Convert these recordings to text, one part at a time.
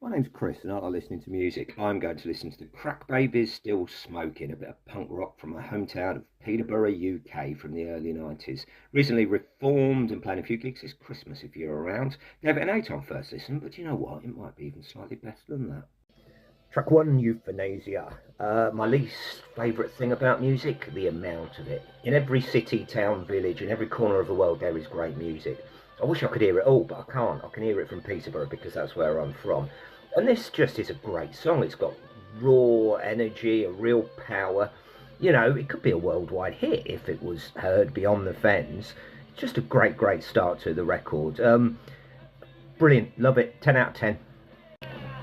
My name's Chris and I like listening to music. I'm going to listen to the Crack Babies Still Smoking, a bit of punk rock from my hometown of Peterborough, UK from the early 90s. Recently reformed and playing a few gigs this Christmas if you're around. Gave it an 8 on first listen, but you know what? It might be even slightly better than that. Track 1, Euthanasia. My least favourite thing about music, the amount of it. In every city, town, village, in every corner of the world there is great music. I wish I could hear it all, but I can't. I can hear it from Peterborough because that's where I'm from. And this just is a great song. It's got raw energy, a real power. You know, it could be a worldwide hit if it was heard beyond the fens. It's just a great, great start to the record. Brilliant. Love it. 10 out of 10.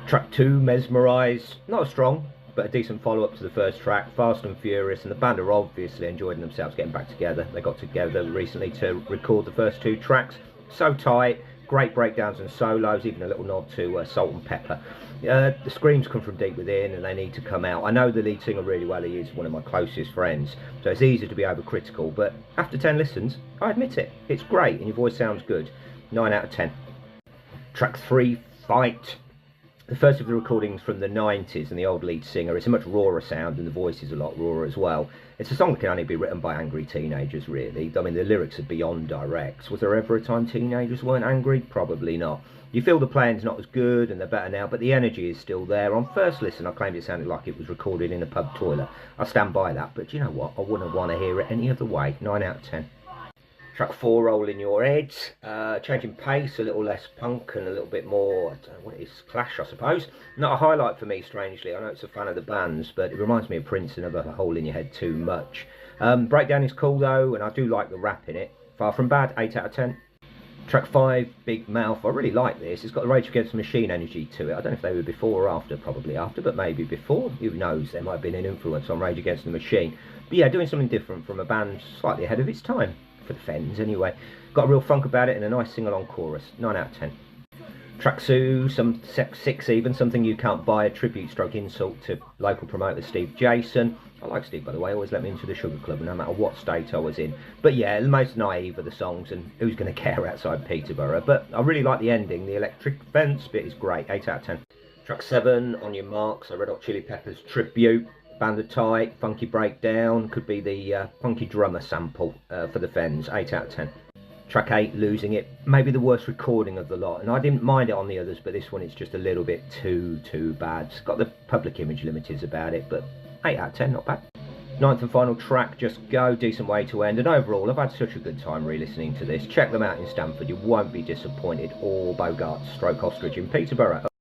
Track 2, Mesmerized, not as strong, but a decent follow-up to the first track, Fast and Furious, and the band are obviously enjoying themselves getting back together. They got together recently to record the first 2 tracks, so tight, great breakdowns and solos, even a little nod to Salt and Pepper. The screams come from deep within and they need to come out. I know the lead singer really well, he is one of my closest friends, so it's easy to be overcritical, but after 10 listens, I admit it, it's great and your voice sounds good. 9 out of 10. Track 3, Fight. The first of the recordings from the 90s and the old lead singer. It's a much rawer sound and the voice is a lot rawer as well. It's a song that can only be written by angry teenagers, really. I mean, the lyrics are beyond direct. Was there ever a time teenagers weren't angry? Probably not. You feel the playing's not as good and they're better now, but the energy is still there. On first listen, I claimed it sounded like it was recorded in a pub toilet. I stand by that, but you know what? I wouldn't want to hear it any other way. 9 out of 10. Track 4, Roll in Your Head, changing pace, a little less punk and a little bit more, I don't know what it is, Clash I suppose. Not a highlight for me, strangely. I know it's a fan of the bands, but it reminds me of Prince and of A Hole in Your Head too much. Breakdown is cool though, and I do like the rap in it. Far from bad, 8 out of 10. Track 5, Big Mouth, I really like this. It's got the Rage Against the Machine energy to it. I don't know if they were before or after, probably after, but maybe before. Who knows, there might have been an influence on Rage Against the Machine. But yeah, doing something different from a band slightly ahead of its time. For the fens anyway. Got a real funk about it and a nice sing-along chorus. 9 out of 10. Track 2, some 6 even, Something You Can't Buy, a tribute stroke insult to local promoter Steve Jason. I like Steve, by the way, always let me into the Sugar Club no matter what state I was in. But yeah, the most naive of the songs, and who's going to care outside Peterborough. But I really like the ending, the electric fence bit is great. 8 out of 10. Track 7, On Your Marks, a Red Hot Chili Peppers tribute. Band of tight, funky breakdown, could be the funky drummer sample for the fens. 8 out of 10. Track 8, Losing It, maybe the worst recording of the lot, and I didn't mind it on the others, but this one is just a little bit too bad. It's got the public image limiters about it, but 8 out of 10, not bad. Ninth and final track, Just Go, decent way to end, and overall I've had such a good time re-listening to this. Check them out in Stamford, you won't be disappointed, or Bogart stroke Ostrich in Peterborough.